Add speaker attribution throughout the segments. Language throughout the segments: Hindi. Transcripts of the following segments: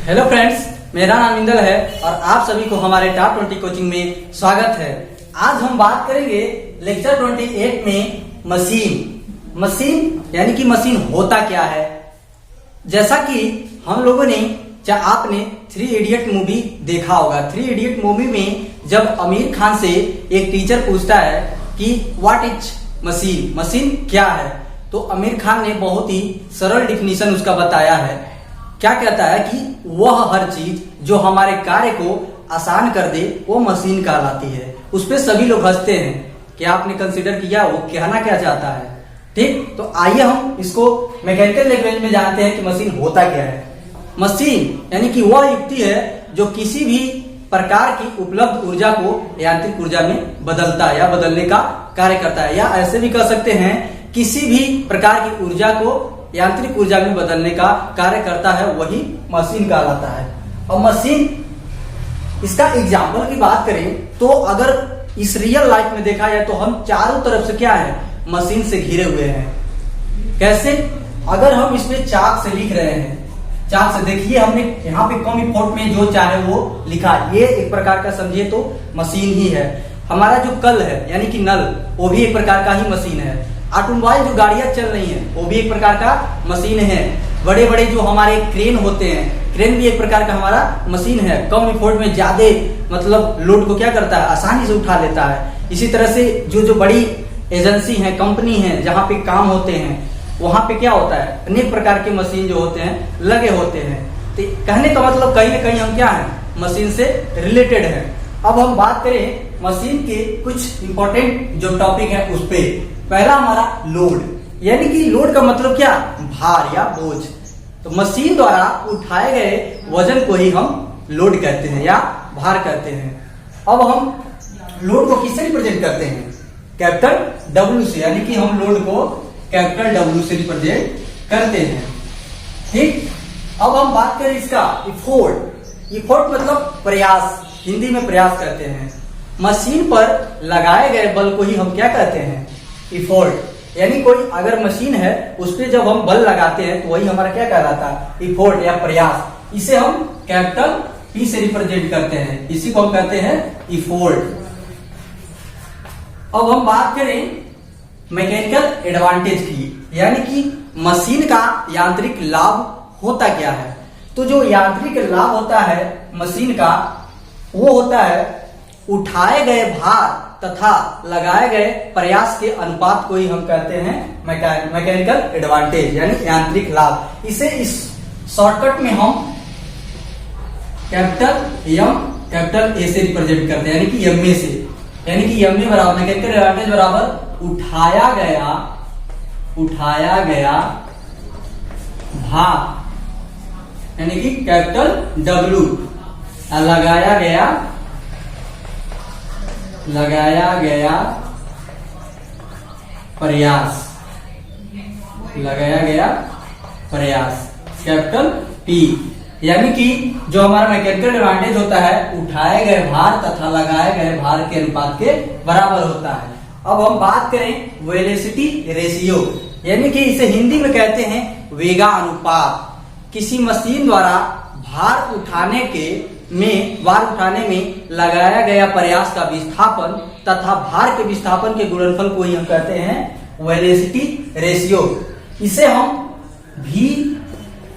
Speaker 1: हेलो फ्रेंड्स, मेरा नाम इंदल है और आप सभी को हमारे टॉप 20 कोचिंग में स्वागत है। आज हम बात करेंगे लेक्चर 28 में मशीन यानी कि मशीन होता क्या है। जैसा कि हम लोगों ने आपने 3 इडियट मूवी देखा होगा। 3 इडियट मूवी में जब आमिर खान से एक टीचर पूछता है कि व्हाट इज मशीन क्या है, तो आमिर खान ने बहुत ही सरल डिफिनीशन उसका बताया है। क्या कहता है कि वह हर चीज जो हमारे कार्य को आसान कर दे वो मशीन कहलाती है। उस पर सभी लोग हंसते हैं कि आपने कंसीडर किया वो कहना क्या चाहता है। ठीक, तो आइए हम इसको मैकेनिकल लैंग्वेज में जानते हैं कि मशीन होता क्या है। मशीन यानी कि वह युक्ति है जो किसी भी प्रकार की उपलब्ध ऊर्जा को यांत्रिक ऊर्जा में बदलता है या बदलने का कार्य करता है, या ऐसे भी कह सकते हैं किसी भी प्रकार की ऊर्जा को यांत्रिक ऊर्जा में बदलने का कार्य करता है, वही मशीन कहलाता है। और मशीन, इसका एग्जाम्पल की बात करें तो अगर इस रियल लाइफ में देखा जाए तो हम चारों तरफ से क्या है, मशीन से घिरे हुए हैं। कैसे? अगर हम इसमें चाक से लिख रहे हैं, चाक से देखिए हमने यहाँ पे कम इफोर्ट में जो चाहे वो लिखा, ये एक प्रकार का समझिए तो मशीन ही है। हमारा जो कल है यानी कि नल, वो भी एक प्रकार का ही मशीन है। ऑटोमोबाइल जो गाड़ियां चल रही हैं वो भी एक प्रकार का मशीन है। बड़े बड़े जो हमारे क्रेन होते हैं, क्रेन भी एक प्रकार का हमारा मशीन है। कम इफोर्ट में ज्यादा मतलब लोड को क्या करता है, आसानी से उठा लेता है। इसी तरह से जो बड़ी एजेंसी है, कंपनी है, जहाँ पे काम होते हैं वहां पे क्या होता है, अनेक प्रकार के मशीन जो होते हैं लगे होते हैं। तो कहने का मतलब कहीं ना कहीं हम क्या है, मशीन से रिलेटेड है। अब हम बात करें मशीन के कुछ इंपॉर्टेंट जो टॉपिक है उस पे। पहला हमारा लोड, यानी कि लोड का मतलब क्या, भार या बोझ। तो मशीन द्वारा उठाए गए वजन को ही हम लोड कहते हैं या भार कहते हैं। अब हम लोड को किससे रिप्रेजेंट करते हैं, कैपिटल डब्ल्यू से, यानी कि हम लोड को कैपिटल डब्ल्यू से रिप्रेजेंट करते हैं। ठीक, अब हम बात करें इसका इफोर्ट मतलब प्रयास, हिंदी में प्रयास कहते हैं। मशीन पर लगाए गए बल को ही हम क्या कहते हैं, इफोर्ट। यानी कोई अगर मशीन है उस पर जब हम बल लगाते हैं तो वही हमारा क्या कहलाता है, इफोर्ट या प्रयास। इसे हम कैपिटल पी से रिप्रेजेंट करते हैं, इसी को हम कहते हैं इफोर्ट। अब हम बात करें मैकेनिकल एडवांटेज की, यानी कि मशीन का यांत्रिक लाभ होता क्या है। तो जो यांत्रिक लाभ होता है मशीन का, वो होता है उठाए गए भार तथा लगाए गए प्रयास के अनुपात को ही हम कहते हैं मैकेनिकल एडवांटेज यानी यांत्रिक लाभ। इसे इस शॉर्टकट में हम कैपिटल ए से रिप्रेजेंट करते हैं, यानी कि एमए से। यानी कि एमए बराबर मैकेनिकल एडवांटेज बराबर उठाया गया भार, यानी कि कैपिटल डब्ल्यू, लगाया गया प्रयास कैपिटल पी। यानी कि जो हमारा मैकेनिकल एडवांटेज होता है उठाए गए भार तथा लगाए गए भार के अनुपात के बराबर होता है। अब हम बात करें वेलोसिटी रेशियो, यानी कि इसे हिंदी में कहते हैं वेगानुपात। किसी मशीन द्वारा भार उठाने में लगाया गया प्रयास का विस्थापन तथा भार के विस्थापन के गुणनफल को ही हम कहते हैं वेलोसिटी रेशियो। इसे हम वी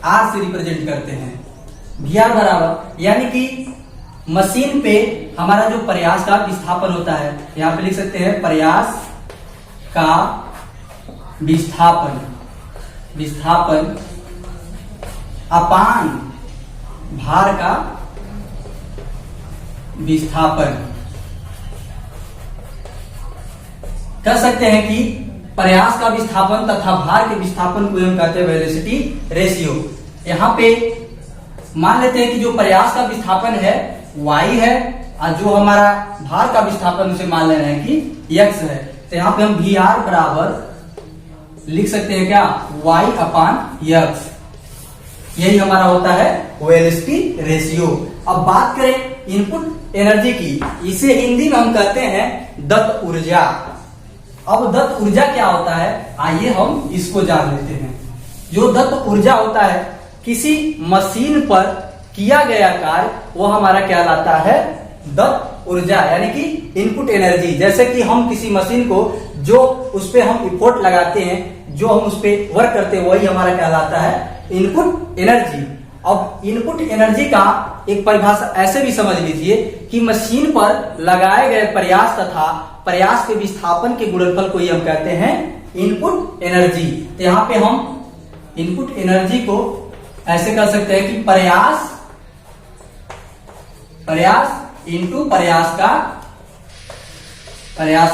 Speaker 1: आर से रिप्रेजेंट करते हैं, वी आर बराबर, यानी कि मशीन पे हमारा जो प्रयास का विस्थापन होता है, यहां पे लिख सकते हैं प्रयास का विस्थापन अपान भार का विस्थापन। कह सकते हैं कि प्रयास का विस्थापन तथा भार के विस्थापन को हम कहते हैं वेलोसिटी रेशियो। यहाँ पे मान लेते हैं कि जो प्रयास का विस्थापन है y है और जो हमारा भार का विस्थापन उसे मान ले रहे हैं कि x है। तो यहाँ पे हम वी आर बराबर लिख सकते हैं क्या, y अपान x। यही हमारा होता है वेलोसिटी रेशियो। अब बात करें इनपुट एनर्जी की, इसे हिंदी में हम कहते हैं दत्त ऊर्जा। अब दत्त ऊर्जा क्या होता है, आइए हम इसको जान लेते हैं। जो दत्त ऊर्जा होता है किसी मशीन पर किया गया कार्य वो हमारा कहलाता है दत्त ऊर्जा, यानी कि इनपुट एनर्जी। जैसे कि हम किसी मशीन को जो उस पे हम इफोर्ट लगाते हैं, जो हम उस पे वर्क करते हैं, वही हमारा कहलाता है इनपुट एनर्जी। अब इनपुट एनर्जी का एक परिभाषा ऐसे भी समझ लीजिए कि मशीन पर लगाए गए प्रयास तथा प्रयास के विस्थापन के गुणनफल को ही हम कहते हैं इनपुट एनर्जी। तो यहाँ पे हम इनपुट एनर्जी को ऐसे कर सकते हैं कि प्रयास इंटू प्रयास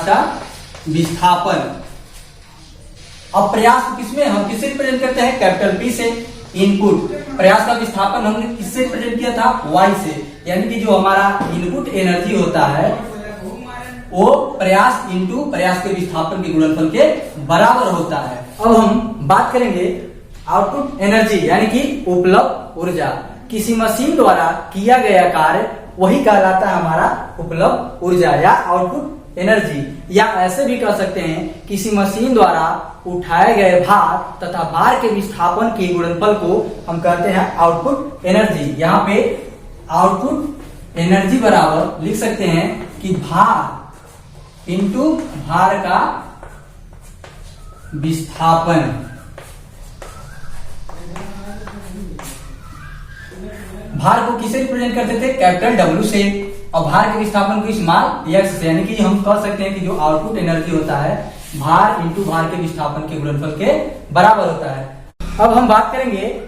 Speaker 1: का विस्थापन। अब प्रयास को किसमें हम किससे रिप्रेजेंट करते हैं? कैपिटल P से। इनपुट प्रयास का विस्थापन हमने किससे रिप्रेजेंट किया था? Y से। यानी कि जो हमारा इनपुट एनर्जी होता है वो प्रयास इंटू प्रयास के विस्थापन के गुणनफल के बराबर होता है। अब हम बात करेंगे आउटपुट एनर्जी, यानी कि उपलब्ध ऊर्जा। किसी मशीन द्वारा किया गया कार्य वही कहलाता है हमारा उपलब्ध ऊर्जा या आउटपुट एनर्जी। या ऐसे भी कह सकते हैं किसी मशीन द्वारा उठाए गए भार तथा भार के विस्थापन के गुणनफल को हम कहते हैं आउटपुट एनर्जी। यहाँ पे आउटपुट एनर्जी बराबर लिख सकते हैं कि भार इंटू भार का विस्थापन। भार को किसे रिप्रेजेंट करते थे? कैपिटल W से। और भार के विस्थापन को स्मॉल x से। यानी कि हम कह सकते हैं कि जो आउटपुट एनर्जी होता है भार इंटू भार के विस्थापन के गुणनफल के बराबर होता है। अब हम बात करेंगे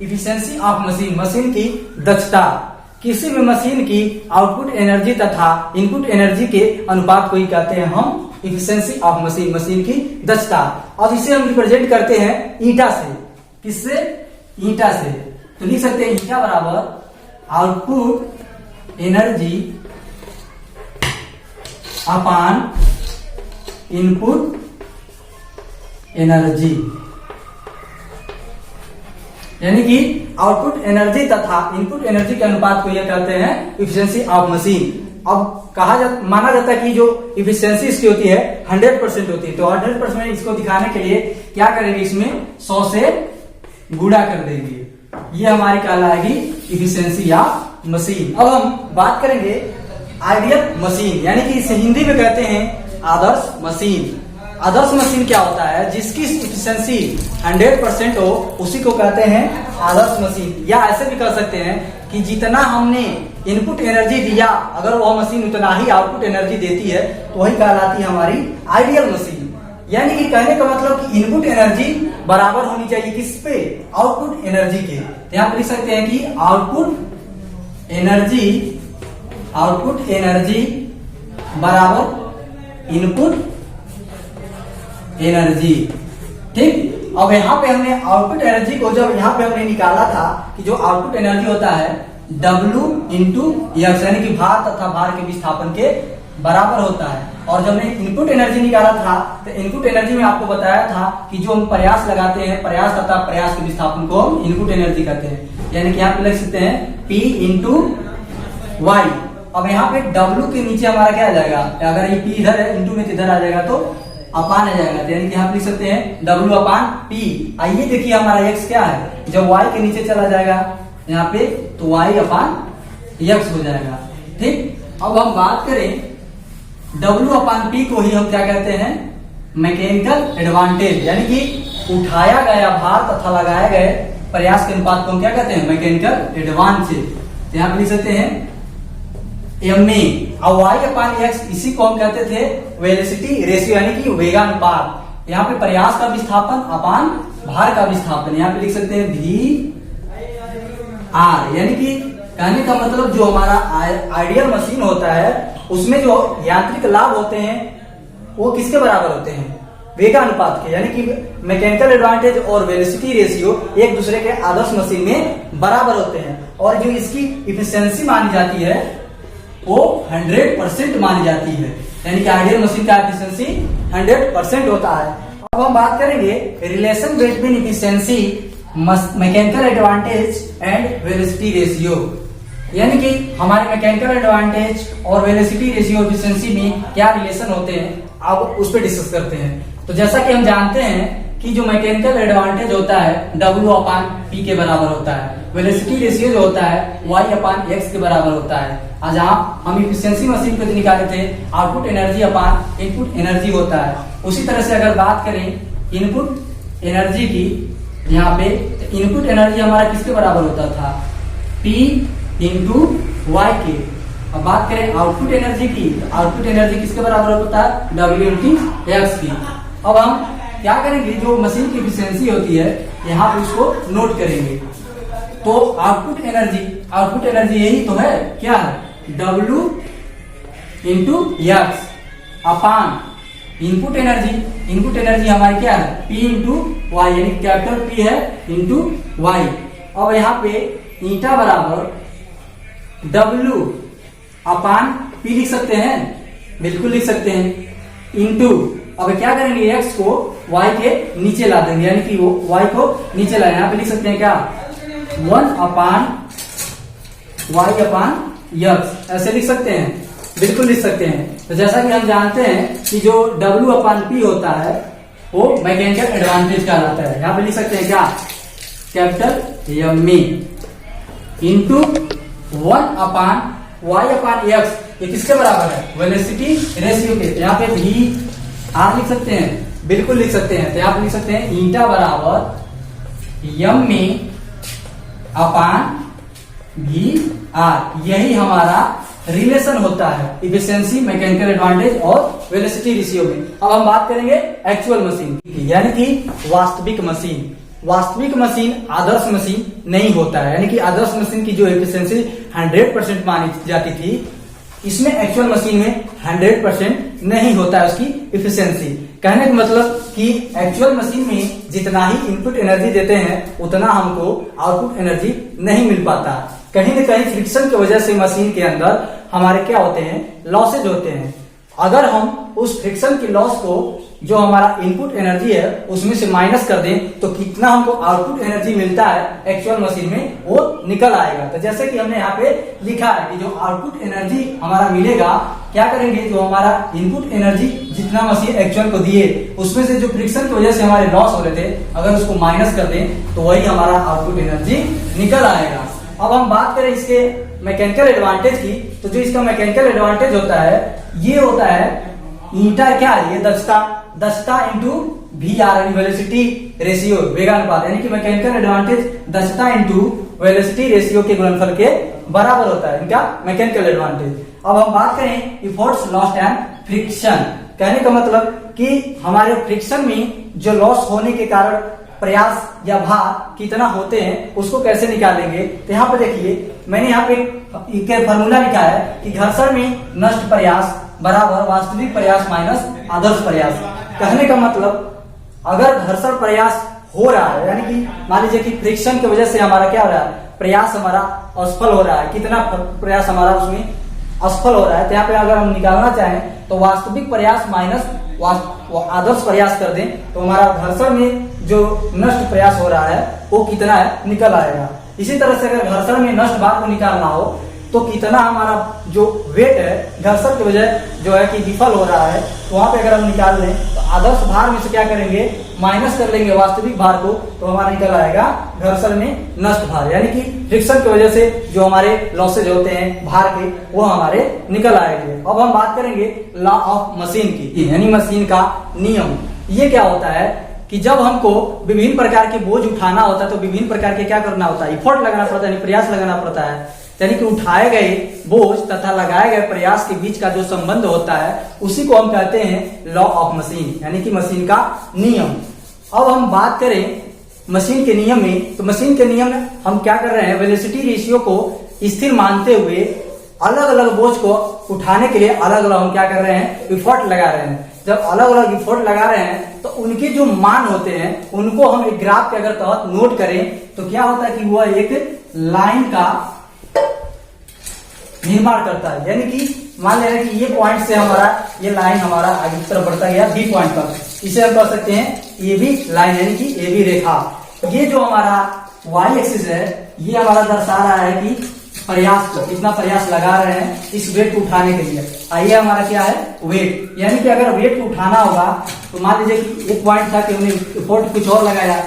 Speaker 1: इफिशियंसी ऑफ मशीन, मशीन की दक्षता। किसी भी मशीन की आउटपुट एनर्जी तथा इनपुट एनर्जी के अनुपात को ही कहते हैं हम इफिशियंसी ऑफ मशीन, मशीन की दक्षता। अब इसे हम रिप्रेजेंट करते हैं ईटा से। किससे? ईटा से। तो लिख सकते हैं ईटा बराबर आउटपुट एनर्जी अपान इनपुट एनर्जी। यानी कि आउटपुट एनर्जी तथा इनपुट एनर्जी के अनुपात को यह कहते हैं इफिशियंसी ऑफ मशीन। अब माना जाता है कि जो इफिशियंसी इसकी होती है 100% होती है। तो 100% इसको दिखाने के लिए क्या करेंगे? इसमें 100 से गुणा कर देंगे। ये हमारी कहलाएगी इफिशियंसी ऑफ मशीन। अब हम बात करेंगे आइडियल मशीन, यानी कि इसे हिंदी में कहते हैं आदर्श मशीन। आदर्श मशीन क्या होता है? जिसकी इफिशियंसी 100% हो उसी को कहते हैं आदर्श मशीन। या ऐसे भी कह सकते हैं कि जितना हमने इनपुट एनर्जी दिया अगर वह मशीन उतना ही आउटपुट एनर्जी देती है तो वही कहलाती है हमारी आइडियल मशीन। यानी कि कहने का मतलब कि इनपुट एनर्जी बराबर होनी चाहिए किस पे? आउटपुट एनर्जी के। तो यहाँ पर लिख सकते हैं कि आउटपुट एनर्जी बराबर इनपुट एनर्जी। ठीक। अब यहाँ पे हमने आउटपुट एनर्जी को जब यहाँ पे हमने निकाला था कि जो आउटपुट एनर्जी होता है W इंटू एक्स, यानी कि भार तथा भार के विस्थापन के बराबर होता है। और जब हमने इनपुट एनर्जी निकाला था तो इनपुट एनर्जी में आपको बताया था कि जो हम प्रयास लगाते हैं प्रयास तथा प्रयास के विस्थापन को हम इनपुट एनर्जी कहते हैं। यानी कि यहाँ पे लिख सकते हैं P इंटू Y। अब यहाँ पे W के नीचे हमारा क्या आ जाएगा? अगर ये P इधर है इंटू में इधर आ जाएगा तो अपान आ जाएगा। यानी कि यहाँ पे लिख सकते हैं W अपान P। आइए देखिए हमारा x क्या है? जब y के नीचे चला जाएगा यहाँ पे तो y अपान x हो जाएगा। ठीक। अब हम बात करें W अपान P को ही हम क्या कहते हैं? Mechanical advantage. यानी कि उठाया गया भार तथा लगाए गए प्रयास के अनुपात को हम क्या कहते हैं? Mechanical advantage. तो यहाँ पे लिख सकते हैं MA। और y अपान x इसी को हम कहते थे वेलोसिटी रेशियो, यानी कि वेगानुपात। यहाँ पे प्रयास का विस्थापन अपान भार का विस्थापन। यहाँ पे लिख सकते हैं VR। यानी कि कहने का मतलब जो हमारा आइडियल मशीन होता है उसमें जो यांत्रिक लाभ होते हैं वो किसके बराबर होते हैं? वेगानुपात के। यानी कि मैकेनिकल एडवांटेज और वेलोसिटी रेशियो एक दूसरे के आदर्श मशीन में बराबर होते हैं। और जो इसकी इफिशियंसी मानी जाती है वो 100% मानी जाती है। यानी कि आइडियल मशीन का एफिशिएंसी 100% होता है। अब हम बात करेंगे relation between efficiency mechanical advantage and velocity ratio. यानी कि हमारे मैकेनिकल एडवांटेज और वेलोसिटी रेशियो एफिशिएंसी में क्या रिलेशन होते हैं, अब उस पर डिस्कस करते हैं। तो जैसा कि हम जानते हैं कि जो मैकेनिकल एडवांटेज होता है W/P के बराबर होता है। वेलोसिटी रेशियो जो होता है y/x के बराबर होता है। आज हम इफिशियंसी मशीन को जो निकाले थे output energy upon input energy होता है। उसी तरह से अगर बात करें इनपुट एनर्जी की, यहाँ पे इनपुट एनर्जी हमारा किसके बराबर होता था, P इंटू वाई के। अब बात करें आउटपुट एनर्जी की, तो आउटपुट एनर्जी किसके बराबर होता है, W इंटू एक्स की। अब हम क्या करेंगे, जो मशीन की इफिशियंसी होती है यहाँ पे उसको नोट करेंगे। तो आउटपुट एनर्जी यही तो है, क्या है, W इंटू एक्स अपान इनपुट एनर्जी हमारी क्या है, P इंटू वाई, यानी कैपिटल P है इंटू वाई। अब यहाँ पे ईटा बराबर W अपान P लिख सकते हैं, बिल्कुल लिख सकते हैं, इंटू अब क्या करेंगे, x को y के नीचे ला देंगे, यानी कि वो y को नीचे लाए। यहाँ पे लिख सकते हैं क्या, 1 अपान y अपान x, ऐसे लिख सकते हैं, बिल्कुल लिख सकते हैं। तो जैसा कि हम जानते हैं कि जो W अपान P होता है वो मैकेनिकल एडवांटेज कहलाता है। यहाँ पे लिख सकते हैं क्या, कैपिटल एम इंटू 1 अपान y अपान x, ये किसके बराबर है, वेलोसिटी रेशियो के। यहाँ पे भी आप लिख सकते हैं, बिल्कुल लिख सकते हैं। तो आप लिख सकते हैं ईटा बराबर यम में अपान भी आर, यही हमारा रिलेशन होता है इफिशियंसी, मैकेनिकल एडवांटेज और वेलोसिटी रेशियो में। अब हम बात करेंगे एक्चुअल मशीन की, यानी कि वास्तविक मशीन आदर्श मशीन नहीं होता है। यानी कि आदर्श मशीन की जो एफिशिएंसी 100% मानी जाती थी, इसमें एक्चुअल मशीन में 100% नहीं होता है उसकी इफिशियंसी। कहने का मतलब कि एक्चुअल मशीन में जितना ही इनपुट एनर्जी देते हैं उतना हमको आउटपुट एनर्जी नहीं मिल पाता। कहीं न कहीं फ्रिक्शन की वजह से मशीन के अंदर हमारे क्या होते हैं, लॉसेज होते हैं। अगर हम उस फ्रिक्शन की लॉस को जो हमारा इनपुट एनर्जी है उसमें से माइनस कर दें तो कितना हमको आउटपुट एनर्जी मिलता है एक्चुअल मशीन में वो निकल आएगा। तो जैसे कि हमने यहाँ पे लिखा है कि जो आउटपुट एनर्जी हमारा मिलेगा, क्या करेंगे, जो हमारा इनपुट एनर्जी जितना मशीन एक्चुअल को दिए उसमें से जो फ्रिक्शन की वजह से हमारे लॉस हो रहे थे, अगर उसको माइनस कर दें तो वही हमारा आउटपुट एनर्जी निकल आएगा। अब हम बात करें इसके मैकेनिकल एडवांटेज की, तो जो इसका मैकेनिकल एडवांटेज होता है ये होता है ईटा, क्या है ये, दक्षता into V R, velocity ratio, वेगानुपात, यानी कि मैकेनिकल एडवांटेज दक्षता इंटू वेलोसिटी रेशियो के गुणनफल के बराबर होता है इनका मैकेनिकल एडवांटेज। अब हम बात करें इफोर्ट्स लॉस्ट एंड फ्रिक्शन, कहने का मतलब कि हमारे फ्रिक्शन में जो लॉस होने के कारण प्रयास या भार कितना होते हैं उसको कैसे निकालेंगे। तो यहाँ पे देखिए मैंने यहाँ पे एक फॉर्मूला लिखा है कि घर्षण में नष्ट प्रयास बराबर वास्तविक प्रयास माइनस आदर्श प्रयास। कहने का मतलब अगर घर्षण प्रयास हो रहा है, यानी कि मान लीजिए कि फ्रिक्शन की वजह से हमारा क्या हो रहा है, प्रयास हमारा असफल हो रहा है, कितना प्रयास हमारा उसमें असफल हो रहा है। तो यहाँ पे अगर हम निकालना चाहें तो वास्तविक प्रयास माइनस आदर्श प्रयास कर दें तो हमारा घर्षण में जो नष्ट प्रयास हो रहा है वो कितना है, निकल आएगा। इसी तरह से अगर घर्षण में नष्ट भार को निकालना हो तो कितना हमारा जो वेट है घर्षण की वजह जो है कि विफल हो रहा है, तो वहां पे अगर हम निकाल लें तो आदर्श भार में से क्या करेंगे, माइनस कर लेंगे वास्तविक भार को, तो हमारा निकल आएगा घर्षण में नष्ट भार, यानी कि फ्रिक्शन की वजह से जो हमारे लॉसेज होते हैं भार के वो हमारे निकल आएंगे। अब हम बात करेंगे लॉ ऑफ मशीन की, यानी मशीन का नियम। ये क्या होता है कि जब हमको विभिन्न प्रकार के बोझ उठाना होता है तो विभिन्न प्रकार के क्या करना होता है, इफोर्ट लगाना पड़ता है, प्रयास लगाना पड़ता है। यानी कि उठाए गए बोझ तथा लगाए गए प्रयास के बीच का जो संबंध होता है उसी को हम कहते हैं लॉ ऑफ मशीन, यानी कि मशीन का नियम। अब हम बात करें मशीन के नियम में, तो मशीन के नियम में हम क्या कर रहे हैं, वेलोसिटी रेशियो को स्थिर मानते हुए अलग अलग बोझ को उठाने के लिए अलग अलग हम क्या कर रहे हैं, इफोर्ट लगा रहे हैं। जब अलग अलग इफोर्ट लगा रहे हैं तो उनके जो मान होते हैं उनको हम एक ग्राफ के अगर तहत नोट करें तो क्या होता है कि वह एक लाइन का निर्माण करता है। यानी कि मान ले रहे हैं कि ये पॉइंट से हमारा ये लाइन हमारा आगे की तरफ बढ़ता गया बी पॉइंट पर, इसे हम कह सकते हैं ए बी लाइन, यानी कि ए बी रेखा। ये जो हमारा वाई एक्सिस है ये हमारा दर्शा रहा है कि प्रयास को, कितना प्रयास लगा रहे हैं इस वेट को उठाने के लिए। आइए हमारा क्या है, वेट, यानी कि अगर वेट को उठाना होगा तो मान लीजिए कि एक पॉइंट था कि हमने इफोर्ट कुछ और लगाया,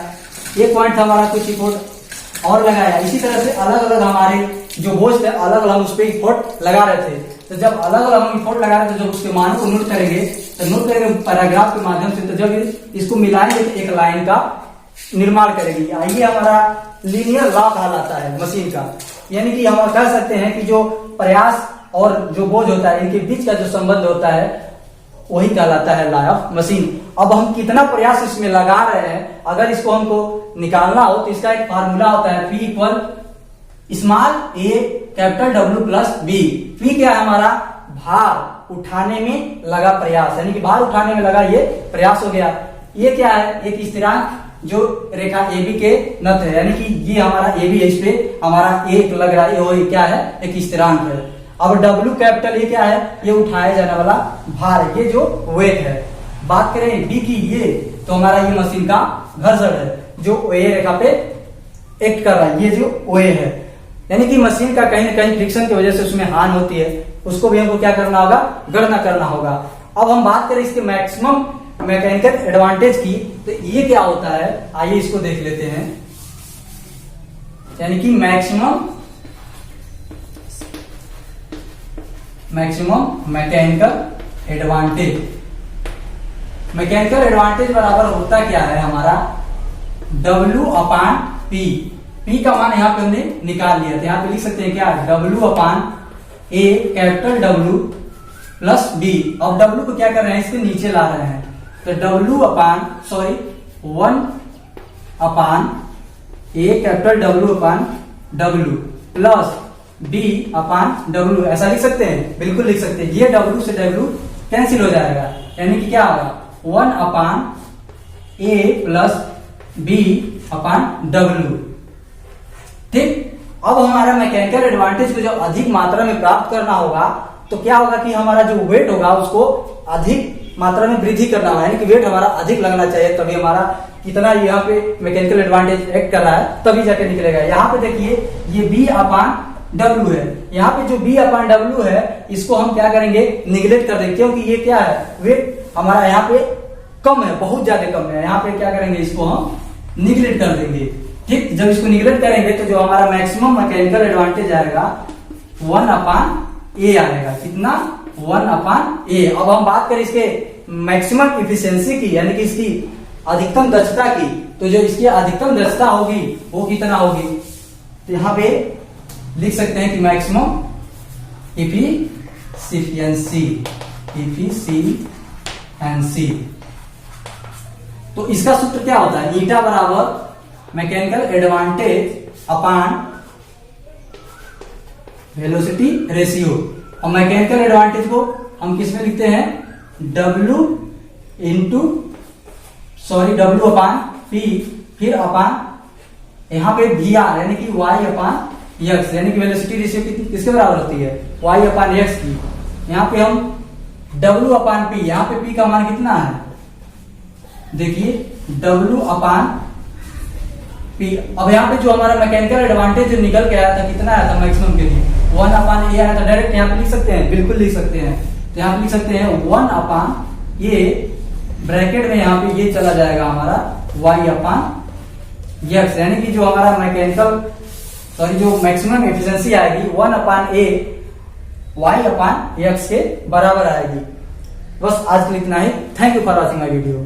Speaker 1: एक पॉइंट था हमारा कुछ इफोर्ट और लगाया। इसी तरह से अलग अलग हमारे जो बोझ थे अलग अलग हम उस पर इफोर्ट लगा रहे थे। तो जब अलग अलग हम इफोर्ट लगा रहे थे, जब उसके मानों को नोट करेंगे तो नोट करेंगे पैराग्राफ के माध्यम से, तो जब इसको मिलाएंगे तो एक लाइन का निर्माण करेगी। ये हमारा लीनियर लॉ कहलाता है मशीन का। यानी कि हम कह सकते हैं कि जो प्रयास और जो बोझ होता है इनके बीच का जो संबंध होता है वही कहलाता है लॉ ऑफ मशीन। अब हम कितना प्रयास इसमें लगा रहे हैं, अगर इसको हमको निकालना हो तो इसका एक फार्मूला होता है, P equal small a capital W plus B। P क्या है हमारा, भार उठाने में लगा प्रयास, यानी कि भार उठाने में लगा ये प्रयास हो गया। ये क्या है, एक स्थिरांक जो रेखा AB के नत है, यानी कि ये हमारा AB है, इस पे हमारा एक लग रहा है, वो क्या है, एक स्थिरांक है। अब W कैपिटल ये क्या है, ये उठाया जाने वाला भार है, ये जो वेट है। बात करें B की, ये तो हमारा ये मशीन का घर्षण है जो OA रेखा पे एक्ट कर रहा है, ये जो OA है। यानी कि मशीन का कहीं ना कहीं फ्रिक्शन की वजह से उसमें हानि होती है, उसको भी हमको क्या करना होगा, गणना करना होगा। अब हम बात करें इसके मैक्सिमम मैकेनिकल एडवांटेज की, तो ये क्या होता है, आइए इसको देख लेते हैं। यानी कि maximum mechanical advantage, mechanical advantage बराबर होता क्या है हमारा, W अपान P। P का मान यहाँ पे हमने निकाल लिया था, यहाँ पे लिख सकते हैं क्या, W upon A capital W plus B। अब W को क्या कर रहे हैं, इसके नीचे ला रहे हैं, तो W upon 1 upon A capital W upon W plus B upon W, ऐसा लिख सकते हैं, बिल्कुल लिख सकते हैं। ये W से W कैंसिल हो जाएगा, यानी कि क्या होगा, 1 अपान A plus B upon W। ठीक, अब हमारा मैकेनिकल एडवांटेज को जब अधिक मात्रा में प्राप्त करना होगा तो क्या होगा कि हमारा जो वेट होगा उसको अधिक मात्रा में वृद्धि करना होगा, यानी कि वेट हमारा अधिक लगना चाहिए, तभी हमारा कितना यहाँ पे मैकेनिकल एडवांटेज एक्ट कर रहा है तभी जाके निकलेगा। यहाँ पे देखिए ये B अपान W है, यहाँ पे जो B अपान W है इसको हम क्या करेंगे, निगलेक्ट कर देंगे, क्योंकि ये क्या है, वेट हमारा यहाँ पे कम है, बहुत ज्यादा कम है। यहाँ पे क्या करेंगे, इसको हम निगलेक्ट कर देंगे। ठीक, जब इसको निगलेक्ट करेंगे तो जो हमारा मैक्सिमम मैकेनिकल एडवांटेज आएगा 1 अपान A आएगा। कितना, 1 अपान A। अब हम बात करें इसके मैक्सिमम इफिशियंसी की, यानी कि इसकी अधिकतम दक्षता की, तो जो इसकी अधिकतम दक्षता होगी वो कितना होगी, तो यहाँ पे लिख सकते हैं कि मैक्सिमम इफिशियंसी, तो इसका सूत्र क्या होता है, ईटा बराबर मैकेनिकल एडवांटेज अपान वेलोसिटी रेशियो। और मैकेनिकल एडवांटेज को हम किस में लिखते हैं, W अपान P, फिर अपान यहाँ पे VR यानी कि Y अपान X, यानी कि वेलोसिटी रेशियो किसके बराबर होती है, Y अपान X की। यहाँ पे हम W अपान P, यहाँ पे P का मान कितना है, देखिए W अपान P। अब यहाँ पे जो हमारा मैकेनिकल एडवांटेज जो निकल के आया था, कितना आया था मैक्सिमम के लिए, 1 अपान A आया था। डायरेक्ट यहाँ पे लिख सकते हैं, बिल्कुल लिख सकते हैं, तो यहाँ पे लिख सकते हैं 1 अपान A, ब्रैकेट में यहाँ पे ये चला जाएगा हमारा Y अपान X, यानी कि जो हमारा जो मैक्सिमम एफिशिएंसी आएगी 1 अपान A Y अपान X के बराबर आएगी। बस आज के लिए इतना ही। Thank you for watching my video.